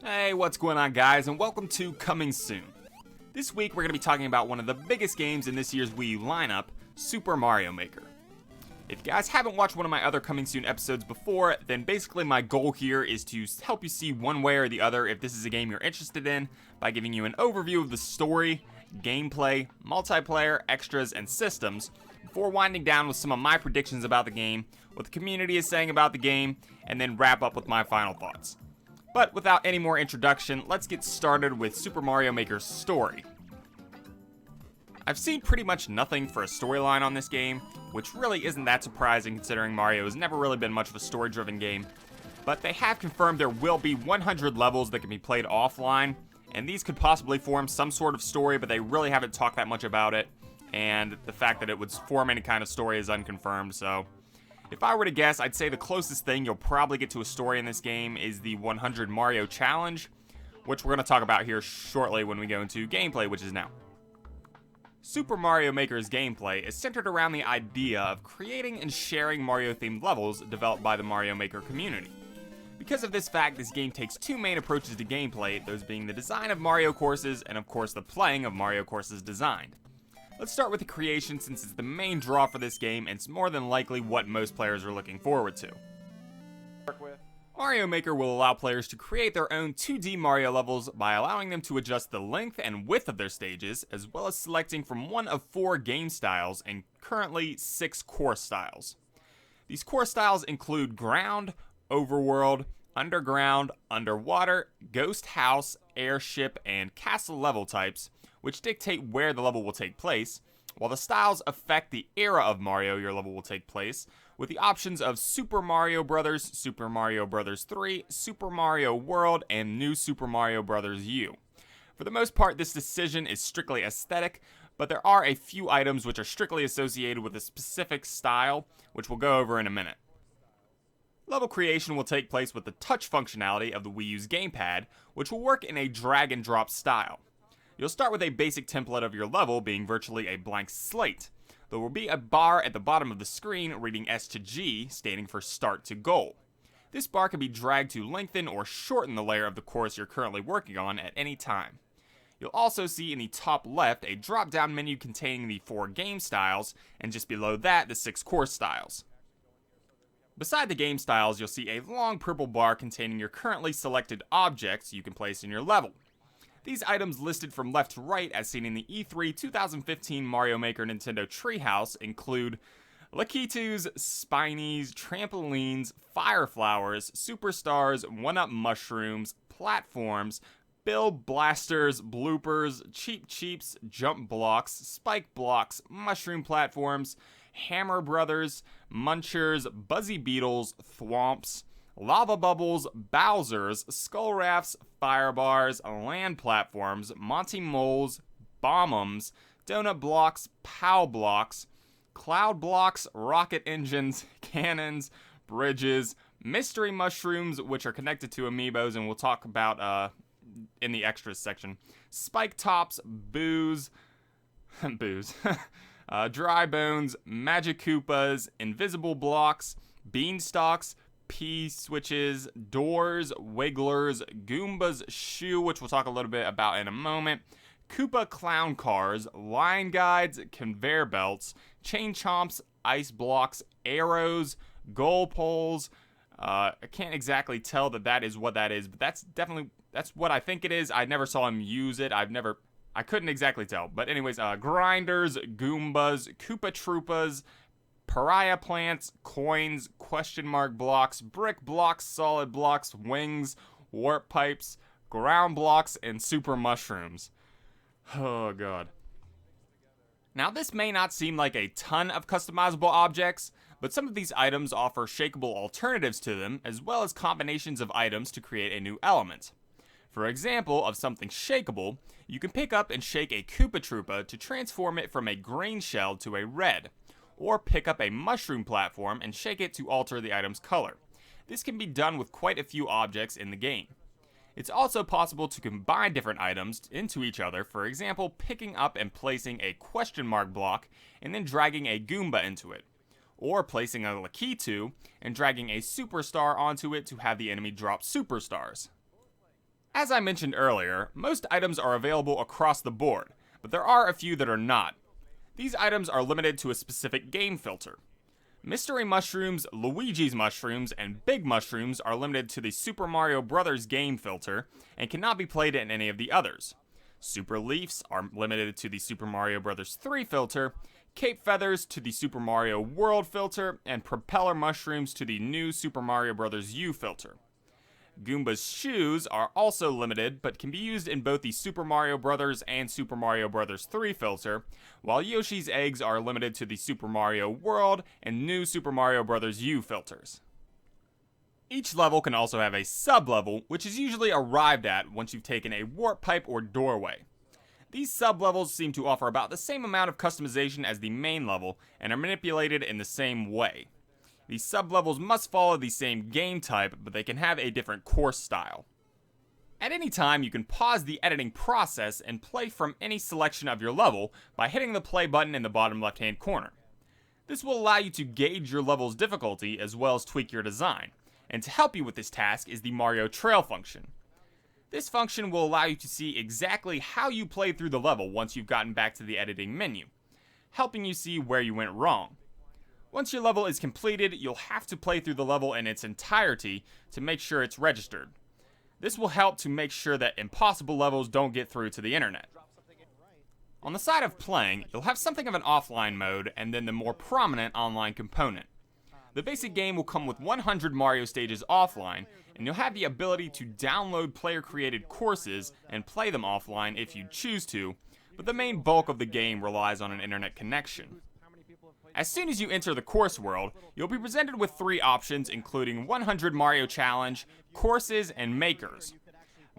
Hey, what's going on, guys, and welcome to Coming Soon. This week we're going to be talking about one of the biggest games in this year's Wii U lineup, Super Mario Maker. If you guys haven't watched one of my other Coming Soon episodes before, then basically my goal here is to help you see one way or the other if this is a game you're interested in by giving you an overview of the story, gameplay, multiplayer, extras, and systems, before winding down with some of my predictions about the game, what the community is saying about the game, and then wrap up with my final thoughts. But without any more introduction, let's get started with Super Mario Maker's story. I've seen pretty much nothing for a storyline on this game, which really isn't that surprising considering Mario has never really been much of a story-driven game. But they have confirmed there will be 100 levels that can be played offline, and these could possibly form some sort of story, but they really haven't talked that much about it, and the fact that it would form any kind of story is unconfirmed, so if I were to guess, I'd say the closest thing you'll probably get to a story in this game is the 100 Mario Challenge, which we're going to talk about here shortly when we go into gameplay, which is now. Super Mario Maker's gameplay is centered around the idea of creating and sharing Mario-themed levels developed by the Mario Maker community. Because of this fact, this game takes two main approaches to gameplay, those being the design of Mario courses and of course the playing of Mario courses designed. Let's start with the creation since it's the main draw for this game and it's more than likely what most players are looking forward to. Mario Maker will allow players to create their own 2D Mario levels by allowing them to adjust the length and width of their stages, as well as selecting from one of 4 game styles and currently 6 course styles. These course styles include ground, overworld, underground, underwater, ghost house, airship, and castle level types, which dictate where the level will take place, while the styles affect the era of Mario your level will take place, with the options of Super Mario Bros., Super Mario Bros. 3, Super Mario World, and New Super Mario Bros. U. For the most part, this decision is strictly aesthetic, but there are a few items which are strictly associated with a specific style, which we'll go over in a minute. Level creation will take place with the touch functionality of the Wii U's gamepad, which will work in a drag and drop style. You'll start with a basic template of your level being virtually a blank slate. There will be a bar at the bottom of the screen reading S to G, standing for start to goal. This bar can be dragged to lengthen or shorten the layer of the course you're currently working on at any time. You'll also see in the top left a drop-down menu containing the 4 game styles, and just below that the 6 course styles. Beside the game styles, you'll see a long purple bar containing your currently selected objects you can place in your level. These items listed from left to right as seen in the E3 2015 Mario Maker Nintendo Treehouse include Lakitus, Spinies, Trampolines, Fire Flowers, Superstars, 1-Up Mushrooms, Platforms, Build Blasters, Bloopers, Cheep Cheeps, Jump Blocks, Spike Blocks, Mushroom Platforms, Hammer Brothers, Munchers, Buzzy Beetles, Thwomps, Lava Bubbles, Bowsers, Skull Rafts, Fire Bars, Land Platforms, Monty Moles, Bombums, Donut Blocks, Pow Blocks, Cloud Blocks, Rocket Engines, Cannons, Bridges, Mystery Mushrooms, which are connected to amiibos and we'll talk about in the extras section, Spike Tops, Booze, Dry Bones, Magic Koopas, Invisible Blocks, Beanstalks, P-switches, doors, wigglers, Goomba's shoe, which we'll talk a little bit about in a moment, Koopa clown cars, line guides, conveyor belts, chain chomps, ice blocks, arrows, goal poles. I can't exactly tell that is what that is, but that's what I think it is. I never saw him use it. I couldn't exactly tell. But anyways, grinders, Goombas, Koopa Troopas, Pariah plants, coins, question mark blocks, brick blocks, solid blocks, wings, warp pipes, ground blocks, and super mushrooms. Oh god. Now this may not seem like a ton of customizable objects, but some of these items offer shakeable alternatives to them, as well as combinations of items to create a new element. For example, of something shakeable, you can pick up and shake a Koopa Troopa to transform it from a green shell to a red, or pick up a mushroom platform and shake it to alter the item's color. This can be done with quite a few objects in the game. It's also possible to combine different items into each other, for example, picking up and placing a question mark block and then dragging a Goomba into it, or placing a Lakitu and dragging a superstar onto it to have the enemy drop superstars. As I mentioned earlier, most items are available across the board, but there are a few that are not. These items are limited to a specific game filter. Mystery Mushrooms, Luigi's Mushrooms, and Big Mushrooms are limited to the Super Mario Bros. Game filter and cannot be played in any of the others. Super Leafs are limited to the Super Mario Bros. 3 filter, Cape Feathers to the Super Mario World filter, and Propeller Mushrooms to the new Super Mario Bros. U filter. Goomba's shoes are also limited, but can be used in both the Super Mario Bros. And Super Mario Bros. 3 filter, while Yoshi's eggs are limited to the Super Mario World and new Super Mario Bros. U filters. Each level can also have a sub-level, which is usually arrived at once you've taken a warp pipe or doorway. These sub-levels seem to offer about the same amount of customization as the main level and are manipulated in the same way. These sub-levels must follow the same game type, but they can have a different course style. At any time, you can pause the editing process and play from any selection of your level by hitting the play button in the bottom left-hand corner. This will allow you to gauge your level's difficulty as well as tweak your design, and to help you with this task is the Mario Trail function. This function will allow you to see exactly how you played through the level once you've gotten back to the editing menu, helping you see where you went wrong. Once your level is completed, you'll have to play through the level in its entirety to make sure it's registered. This will help to make sure that impossible levels don't get through to the internet. On the side of playing, you'll have something of an offline mode and then the more prominent online component. The basic game will come with 100 Mario stages offline, and you'll have the ability to download player-created courses and play them offline if you choose to, but the main bulk of the game relies on an internet connection. As soon as you enter the course world, you'll be presented with 3 options including 100 Mario Challenge, Courses, and Makers.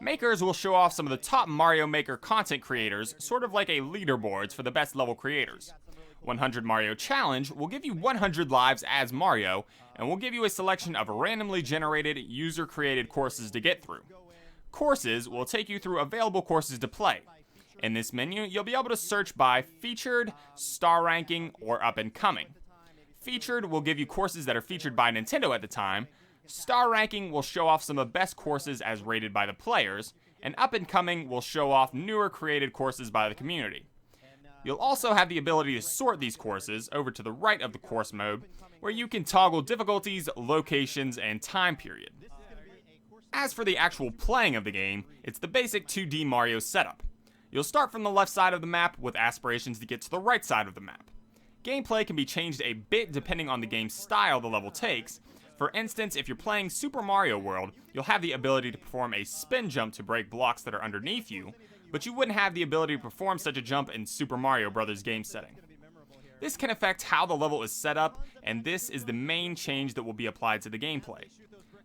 Makers will show off some of the top Mario Maker content creators, sort of like a leaderboards for the best level creators. 100 Mario Challenge will give you 100 lives as Mario, and will give you a selection of randomly generated, user-created courses to get through. Courses will take you through available courses to play. In this menu, you'll be able to search by Featured, Star Ranking, or Up and Coming. Featured will give you courses that are featured by Nintendo at the time, Star Ranking will show off some of the best courses as rated by the players, and Up and Coming will show off newer created courses by the community. You'll also have the ability to sort these courses over to the right of the course mode, where you can toggle difficulties, locations, and time period. As for the actual playing of the game, it's the basic 2D Mario setup. You'll start from the left side of the map with aspirations to get to the right side of the map. Gameplay can be changed a bit depending on the game style the level takes. For instance, if you're playing Super Mario World, you'll have the ability to perform a spin jump to break blocks that are underneath you, but you wouldn't have the ability to perform such a jump in Super Mario Bros. Game setting. This can affect how the level is set up, and this is the main change that will be applied to the gameplay.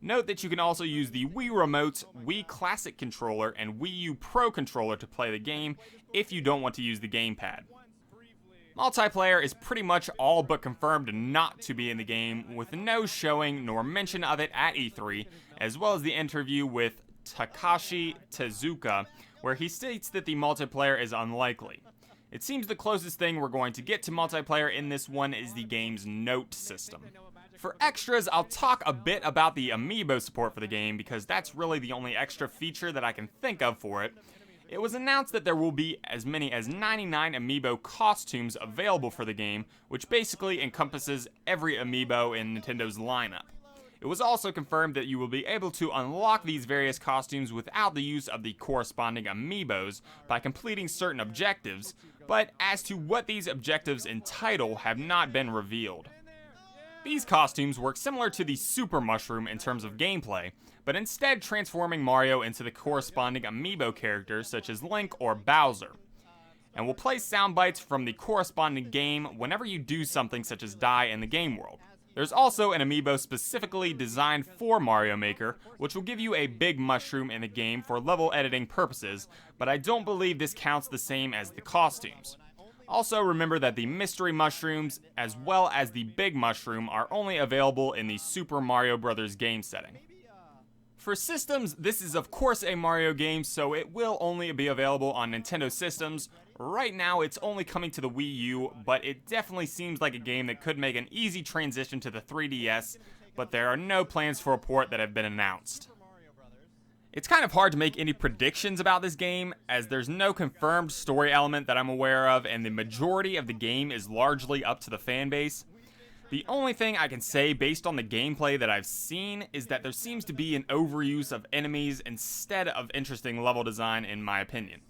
Note that you can also use the Wii Remote, Wii Classic Controller, and Wii U Pro Controller to play the game if you don't want to use the gamepad. Multiplayer is pretty much all but confirmed not to be in the game, with no showing nor mention of it at E3, as well as the interview with Takashi Tezuka, where he states that the multiplayer is unlikely. It seems the closest thing we're going to get to multiplayer in this one is the game's note system. For extras, I'll talk a bit about the amiibo support for the game because that's really the only extra feature that I can think of for it. It was announced that there will be as many as 99 amiibo costumes available for the game, which basically encompasses every amiibo in Nintendo's lineup. It was also confirmed that you will be able to unlock these various costumes without the use of the corresponding amiibos by completing certain objectives, but as to what these objectives entitle have not been revealed. These costumes work similar to the Super Mushroom in terms of gameplay, but instead transforming Mario into the corresponding amiibo characters such as Link or Bowser, and will play sound bites from the corresponding game whenever you do something such as die in the game world. There's also an amiibo specifically designed for Mario Maker, which will give you a big mushroom in the game for level editing purposes, but I don't believe this counts the same as the costumes. Also remember that the mystery mushrooms, as well as the big mushroom, are only available in the Super Mario Bros. Game setting. For systems, this is of course a Mario game, so it will only be available on Nintendo systems. Right now, it's only coming to the Wii U, but it definitely seems like a game that could make an easy transition to the 3DS, but there are no plans for a port that have been announced. It's kind of hard to make any predictions about this game, as there's no confirmed story element that I'm aware of, and the majority of the game is largely up to the fanbase. The only thing I can say based on the gameplay that I've seen is that there seems to be an overuse of enemies instead of interesting level design, in my opinion.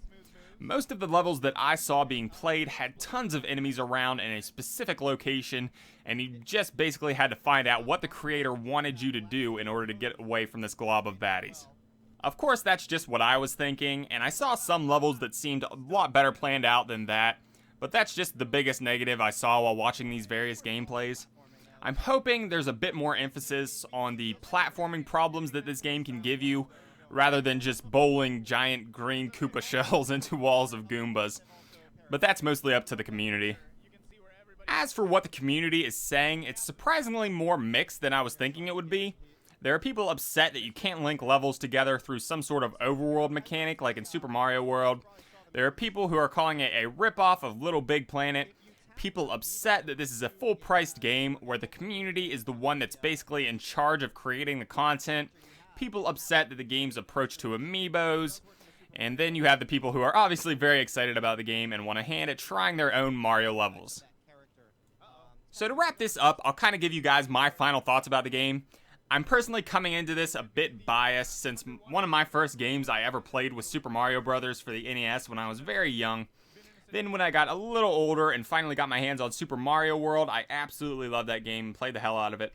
Most of the levels that I saw being played had tons of enemies around in a specific location, and you just basically had to find out what the creator wanted you to do in order to get away from this glob of baddies. Of course, that's just what I was thinking, and I saw some levels that seemed a lot better planned out than that, but that's just the biggest negative I saw while watching these various gameplays. I'm hoping there's a bit more emphasis on the platforming problems that this game can give you, rather than just bowling giant green Koopa shells into walls of Goombas. But that's mostly up to the community. As for what the community is saying, it's surprisingly more mixed than I was thinking it would be. There are people upset that you can't link levels together through some sort of overworld mechanic like in Super Mario World. There are people who are calling it a ripoff of Little Big Planet. People upset that this is a full-priced game where the community is the one that's basically in charge of creating the content. People upset that the game's approach to amiibos. And then you have the people who are obviously very excited about the game and want a hand at trying their own Mario levels. So to wrap this up, I'll kind of give you guys my final thoughts about the game. I'm personally coming into this a bit biased since one of my first games I ever played was Super Mario Bros. For the NES when I was very young. Then when I got a little older and finally got my hands on Super Mario World, I absolutely loved that game and played the hell out of it.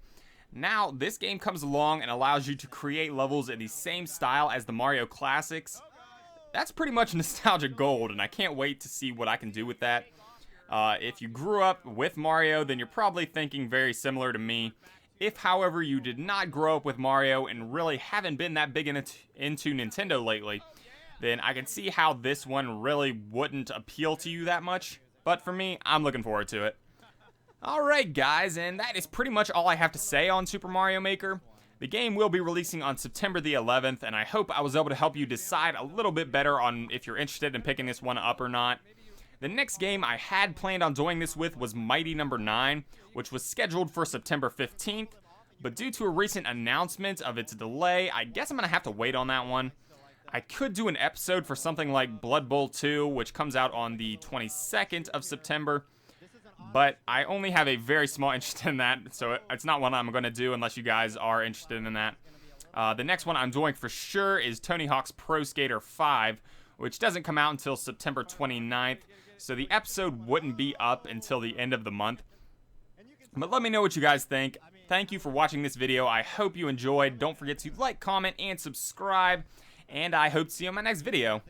Now, this game comes along and allows you to create levels in the same style as the Mario classics. That's pretty much nostalgic gold, and I can't wait to see what I can do with that. If you grew up with Mario, then you're probably thinking very similar to me. If, however, you did not grow up with Mario and really haven't been that big into Nintendo lately, then I can see how this one really wouldn't appeal to you that much. But for me, I'm looking forward to it. Alright guys, and that is pretty much all I have to say on Super Mario Maker. The game will be releasing on September the 11th, and I hope I was able to help you decide a little bit better on if you're interested in picking this one up or not. The next game I had planned on doing this with was Mighty No. 9, which was scheduled for September 15th, but due to a recent announcement of its delay, I guess I'm going to have to wait on that one. I could do an episode for something like Blood Bowl 2, which comes out on the 22nd of September, but I only have a very small interest in that, so it's not one I'm going to do unless you guys are interested in that. The next one I'm doing for sure is Tony Hawk's Pro Skater 5, which doesn't come out until September 29th, so the episode wouldn't be up until the end of the month. But let me know what you guys think. Thank you for watching this video. I hope you enjoyed. Don't forget to like, comment, and subscribe. And I hope to see you in my next video.